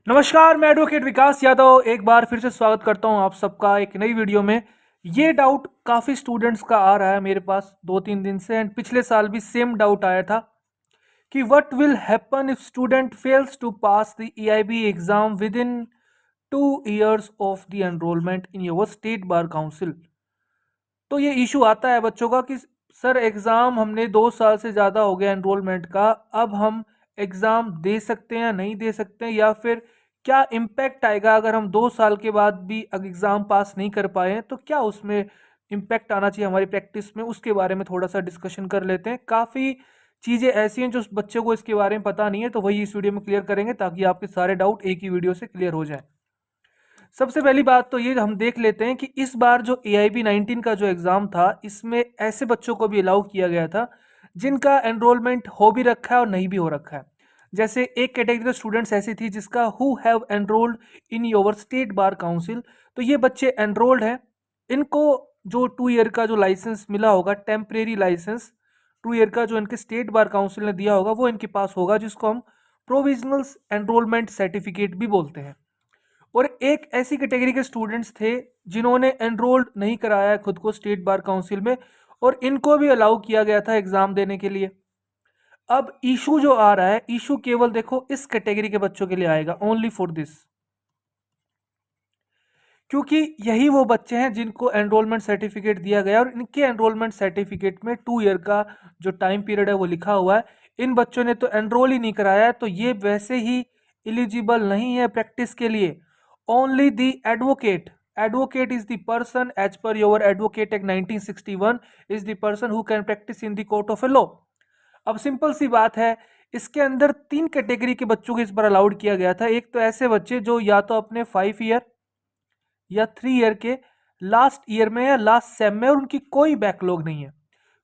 नमस्कार, मैं एडवोकेट विकास यादव एक बार फिर से स्वागत करता हूं आप सबका एक नई वीडियो में। ये डाउट काफ़ी स्टूडेंट्स का आ रहा है मेरे पास 2-3 दिन से, एंड पिछले साल भी सेम डाउट आया था कि what will happen if student fails to pass the EIB exam within 2 years of the enrolment in your state bar council. तो ये इशू आता है बच्चों का कि सर एग्ज़ाम हमने 2 साल से ज़्यादा हो गया एनरोलमेंट का, अब हम एग्ज़ाम दे सकते हैं या नहीं दे सकते हैं, या फिर क्या इम्पैक्ट आएगा अगर हम 2 साल के बाद भी एग्ज़ाम पास नहीं कर पाए हैं, तो क्या उसमें इम्पैक्ट आना चाहिए हमारी प्रैक्टिस में, उसके बारे में थोड़ा सा डिस्कशन कर लेते हैं। काफ़ी चीज़ें ऐसी हैं जो बच्चों को इसके बारे में पता नहीं है, तो वही इस वीडियो में क्लियर करेंगे ताकि आपके सारे डाउट एक ही वीडियो से क्लियर हो जाए। सबसे पहली बात तो ये हम देख लेते हैं कि इस बार जो AIB-19 का जो एग्ज़ाम था, इसमें ऐसे बच्चों को भी अलाउ किया गया था जिनका एनरोलमेंट हो भी रखा है और नहीं भी हो रखा है। जैसे एक कैटेगरी ऑफ स्टूडेंट्स ऐसी थी जिसका who have enrolled in your state bar council. तो ये बच्चे एनरोल्ड हैं, इनको जो 2 ईयर का जो लाइसेंस मिला होगा, टेम्परेरी लाइसेंस 2 ईयर का जो इनके स्टेट बार काउंसिल ने दिया होगा, वो इनके पास होगा, जिसको हम प्रोविजनल एनरोलमेंट सर्टिफिकेट भी बोलते हैं। और एक ऐसी कैटेगरी के स्टूडेंट्स थे जिन्होंने एनरोल्ड नहीं कराया है खुद को स्टेट बार काउंसिल में, और इनको भी अलाउ किया गया था एग्जाम देने के लिए। अब इशू जो आ रहा है, इशू केवल देखो इस कैटेगरी के बच्चों के लिए आएगा, ओनली फॉर दिस, क्योंकि यही वो बच्चे हैं जिनको एनरोलमेंट सर्टिफिकेट दिया गया और इनके एनरोलमेंट सर्टिफिकेट में 2 ईयर का जो टाइम पीरियड है वो लिखा हुआ है। इन बच्चों ने तो एनरोल ही नहीं कराया है, तो ये वैसे ही इलिजिबल नहीं है प्रैक्टिस के लिए। Only the advocate, advocate is the person as per your advocate act 1961 is the person who can practise in the court of law. अब सिंपल सी बात है, इसके अंदर 3 कैटेगरी के बच्चों को इस बार अलाउड किया गया था। एक तो ऐसे बच्चे जो या तो अपने 5 ईयर या 3 ईयर के लास्ट ईयर में या लास्ट सेम में, और उनकी कोई बैकलॉग नहीं है,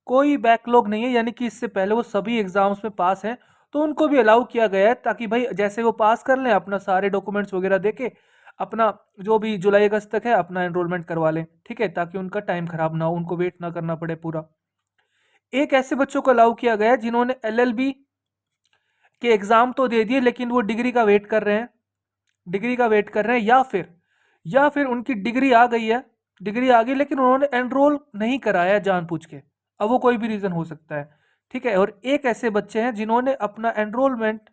कोई बैकलॉग नहीं है, यानी कि इससे पहले वो सभी एग्जाम्स में पास हैं, तो उनको भी अलाउ किया गया है ताकि भाई जैसे वो पास कर लें, अपना सारे डॉक्यूमेंट्स वगैरह देके अपना जो भी जुलाई अगस्त तक है अपना एनरोलमेंट करवा लें, ठीक है, ताकि उनका टाइम खराब ना हो, उनको वेट ना करना पड़े पूरा। एक ऐसे बच्चों को अलाउ किया गया है जिन्होंने LLB के एग्जाम तो दे दिए लेकिन वो डिग्री का वेट कर रहे हैं, डिग्री का वेट कर रहे हैं, या फिर उनकी डिग्री आ गई है, डिग्री आ गई लेकिन उन्होंने एनरोल नहीं कराया जानबूझ के। अब वो कोई भी रीजन हो सकता है, ठीक है। और एक ऐसे बच्चे हैं जिन्होंने अपना एनरोलमेंट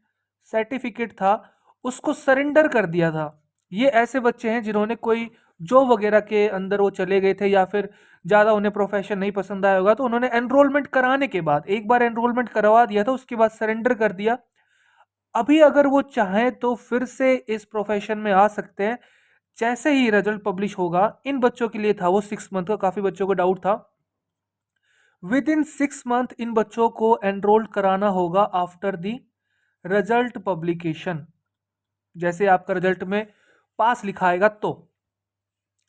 सर्टिफिकेट था उसको सरेंडर कर दिया था। ये ऐसे बच्चे हैं जिन्होंने कोई जॉब वगैरह के अंदर वो चले गए थे, या फिर ज़्यादा उन्हें प्रोफेशन नहीं पसंद आया होगा, तो उन्होंने एनरोलमेंट कराने के बाद, एक बार एनरोलमेंट करवा दिया था उसके बाद सरेंडर कर दिया। अभी अगर वो चाहें तो फिर से इस प्रोफेशन में आ सकते हैं जैसे ही रिजल्ट पब्लिश होगा। इन बच्चों के लिए था वो 6 मंथ का, काफी बच्चों को डाउट था। विद इन 6 मंथ इन बच्चों को एनरोल कराना होगा आफ्टर द रिजल्ट पब्लिकेशन। जैसे आपका रिजल्ट में पास लिखाएगा, तो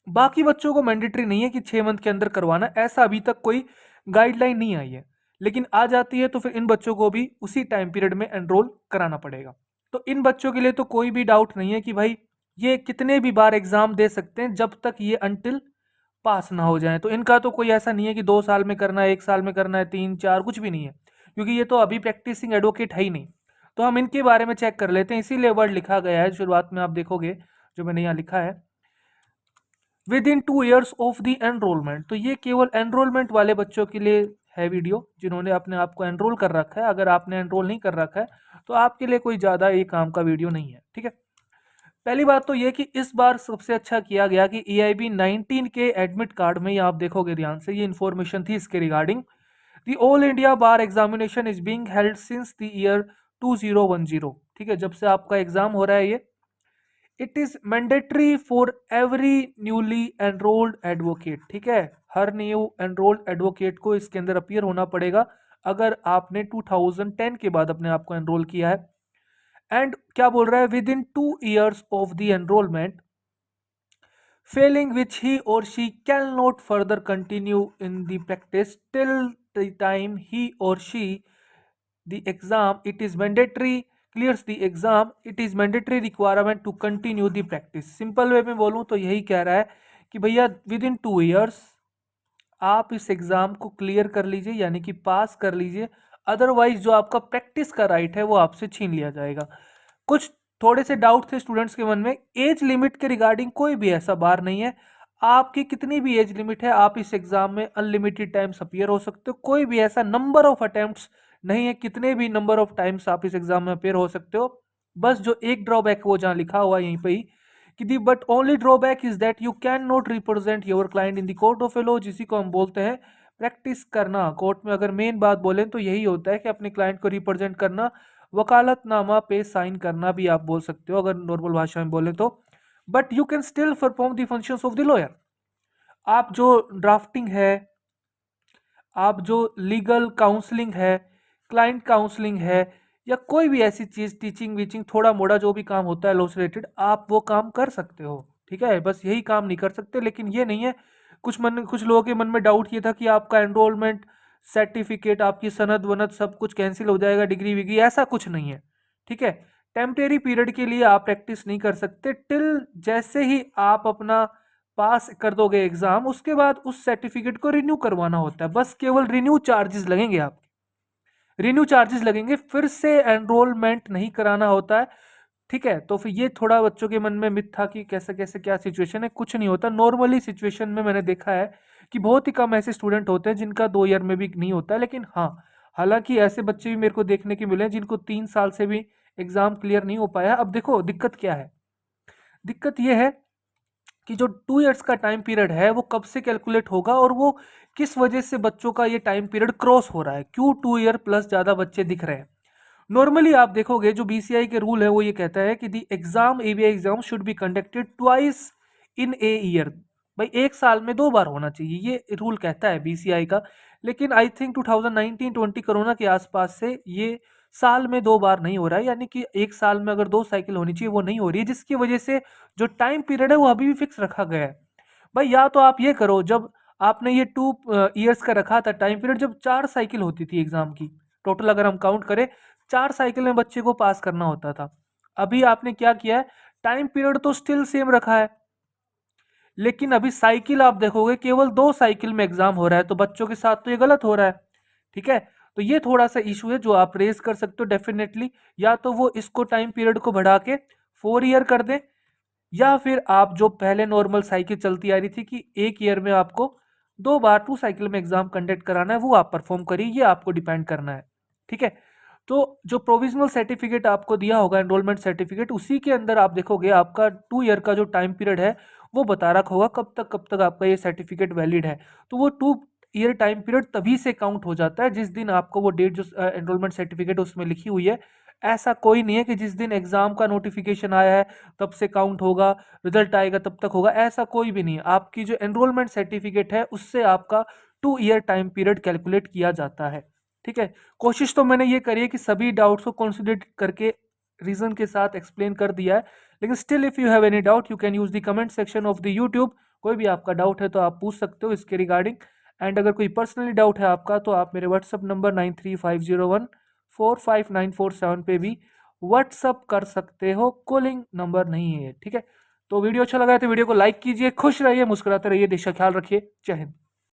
बाकी बच्चों को मैंडेटरी नहीं है कि 6 मंथ के अंदर करवाना, ऐसा अभी तक कोई गाइडलाइन नहीं आई है, लेकिन आ जाती है तो फिर इन बच्चों को भी उसी टाइम पीरियड में एनरोल कराना पड़ेगा। तो इन बच्चों के लिए तो कोई भी डाउट नहीं है कि भाई ये कितने भी बार एग्जाम दे सकते हैं जब तक ये अंटिल पास ना हो जाए। तो इनका तो कोई ऐसा नहीं है कि 2 साल में करना है, 1 साल में करना है, 3 4, कुछ भी नहीं है, क्योंकि ये तो अभी प्रैक्टिसिंग एडवोकेट है ही नहीं। तो हम इनके बारे में चेक कर लेते हैं, इसीलिए वर्ड लिखा गया है शुरुआत में, आप देखोगे जो मैंने यहाँ लिखा है with in 2 years of the enrolment. तो ये केवल एनरोलमेंट वाले बच्चों के लिए है वीडियो जिन्होंने अपने आप को एनरोल कर रखा है। अगर आपने एनरोल नहीं कर रखा है तो आपके लिए कोई ज़्यादा ये काम का वीडियो नहीं है, ठीक है। पहली बात तो ये कि इस बार सबसे अच्छा किया गया कि EIB-19 के एडमिट कार्ड में, ये आप देखोगे ध्यान से, ये इन्फॉर्मेशन थी इसके regarding, the all India bar examination is being held since the year 2010, ठीक है, जब से आपका एग्जाम हो रहा है ये। It is mandatory for every newly enrolled advocate, ठीक है, हर न्यू एनरोल्ड एडवोकेट को इसके अंदर अपीयर होना पड़ेगा अगर आपने 2010 के बाद अपने आप को एनरोल किया है। एंड क्या बोल रहा है, with in 2 years of the enrolment failing which he or she cannot further continue in the practice till the time he or she the exam it is mandatory clears the exam, it is mandatory requirement to continue the practice। Simple way में बोलूं तो यही कह रहा है कि भैया with in 2 years आप इस एग्जाम को क्लियर कर लीजिए, यानी कि पास कर लीजिए, अदरवाइज जो आपका प्रैक्टिस का राइट है वो आपसे छीन लिया जाएगा। कुछ थोड़े से डाउट थे स्टूडेंट्स के मन में। एज लिमिट के रिगार्डिंग कोई भी ऐसा बार नहीं है, आपकी कितनी भी एज लिमिट है, आप इस एग्जाम में अनलिमिटेड टाइम्स अपीयर हो सकते हो। कोई भी ऐसा नंबर ऑफ अटेम्प्ट्स नहीं है, कितने भी नंबर ऑफ टाइम्स आप इस एग्जाम में अपीयर हो सकते हो। बस जो एक ड्रॉबैक वो जहाँ लिखा हुआ है यहीं पे ही कि दी but only drawback is that you can not represent your client in the court of law, जिसी को हम बोलते हैं प्रैक्टिस करना। कोर्ट में अगर मेन बात बोलें तो यही होता है कि अपने क्लाइंट को रिप्रेजेंट करना, वकालतनामा पे साइन करना भी आप बोल सकते हो अगर नॉर्मल भाषा में बोले तो। But you can still perform the functions of the lawyer. आप जो ड्राफ्टिंग है, आप जो लीगल काउंसलिंग है, क्लाइंट काउंसलिंग है, या कोई भी ऐसी चीज, टीचिंग वीचिंग, थोड़ा मोड़ा जो भी काम होता है लॉ से रिलेटेड, आप वो काम कर सकते हो। ठीक है, बस यही काम नहीं कर सकते। लेकिन ये नहीं है, कुछ लोगों के मन में डाउट ये था कि आपका एनरोलमेंट सर्टिफिकेट, आपकी सनद वनद सब कुछ कैंसिल हो जाएगा, डिग्री विग्री, ऐसा कुछ नहीं है। ठीक है, टेम्परेरी पीरियड के लिए आप प्रैक्टिस नहीं कर सकते टिल जैसे ही आप अपना पास कर दोगे एग्जाम, उसके बाद उस सर्टिफिकेट को रिन्यू करवाना होता है। बस केवल रिन्यू चार्जेस लगेंगे, आप रिन्यू चार्जेस लगेंगे, फिर से एनरोलमेंट नहीं कराना होता है। ठीक है, तो फिर ये थोड़ा बच्चों के मन में मिथ था कि कैसे कैसे क्या सिचुएशन है। कुछ नहीं होता नॉर्मली सिचुएशन में। मैंने देखा है कि बहुत ही कम ऐसे स्टूडेंट होते हैं जिनका 2 ईयर में भी नहीं होता है। लेकिन हाँ, हालांकि ऐसे बच्चे भी मेरे को देखने के मिले हैं जिनको 3 साल से भी एग्जाम क्लियर नहीं हो पाया। अब देखो दिक्कत क्या है, दिक्कत ये है कि जो 2 ईयर्स का टाइम पीरियड है वो कब से कैलकुलेट होगा और वो किस वजह से बच्चों का ये टाइम पीरियड क्रॉस हो रहा है, क्यों 2 ईयर प्लस ज्यादा बच्चे दिख रहे हैं। नॉर्मली आप देखोगे जो बीसीआई के रूल है वो ये कहता है कि the exam, ABI exam should be conducted twice in a year. भाई 1 साल में 2 बार होना चाहिए, ये रूल कहता है बीसीआई का। लेकिन आई थिंक 2019-20 कोरोना के आसपास से ये साल में 2 बार नहीं हो रहा है, यानी कि 1 साल में अगर 2 साइकिल होनी चाहिए वो नहीं हो रही है, जिसकी वजह से जो टाइम पीरियड है वो अभी भी फिक्स रखा गया है। भाई या तो आप ये करो, जब आपने ये 2 ईयर्स का रखा था टाइम पीरियड, जब 4 साइकिल होती थी एग्जाम की, टोटल अगर हम काउंट करें 4 साइकिल में बच्चे को पास करना होता था। अभी आपने क्या किया है, टाइम पीरियड तो स्टिल सेम रखा है, लेकिन अभी साइकिल आप देखोगे केवल 2 साइकिल में एग्जाम हो रहा है, तो बच्चों के साथ तो ये गलत हो रहा है। ठीक है, तो ये थोड़ा सा इशू है जो आप रेज कर सकते हो डेफिनेटली। या तो वो इसको टाइम पीरियड को बढ़ा के 4 ईयर कर दें, या फिर आप जो पहले नॉर्मल साइकिल चलती आ रही थी कि 1 ईयर में आपको 2 बार 2 साइकिल में एग्जाम कंडक्ट कराना है, वो आप परफॉर्म करिए, ये आपको डिपेंड करना है। ठीक है, तो जो प्रोविजनल सर्टिफिकेट आपको दिया होगा, एनरोलमेंट सर्टिफिकेट, उसी के अंदर आप देखोगे आपका 2 ईयर का जो टाइम पीरियड है वो बता रखा होगा कब तक आपका ये सर्टिफिकेट वैलिड है। तो वो 2 ईयर टाइम पीरियड तभी से काउंट हो जाता है जिस दिन आपको वो डेट जो एनरोलमेंट सर्टिफिकेट उसमें लिखी हुई है। ऐसा कोई नहीं है कि जिस दिन एग्जाम का नोटिफिकेशन आया है तब से काउंट होगा, रिजल्ट आएगा तब तक होगा, ऐसा कोई भी नहीं है। आपकी जो एनरोलमेंट सर्टिफिकेट है उससे आपका 2 ईयर टाइम पीरियड कैलकुलेट किया जाता है। ठीक है, कोशिश तो मैंने ये करी है कि सभी डाउट्स को कंसिडर करके रीजन के साथ एक्सप्लेन कर दिया है। लेकिन still if you have any doubt you can use the comment section of the YouTube. कोई भी आपका डाउट है तो आप पूछ सकते हो इसके रिगार्डिंग। एंड अगर कोई पर्सनली डाउट है आपका तो आप मेरे व्हाट्सअप नंबर 9350145947 पे भी व्हाट्सअप कर सकते हो, कॉलिंग नंबर नहीं है। ठीक है, तो वीडियो अच्छा लगा है तो वीडियो को लाइक कीजिए, खुश रहिए, मुस्कुराते रहिए, देश का ख्याल रखिए। जय हिंद।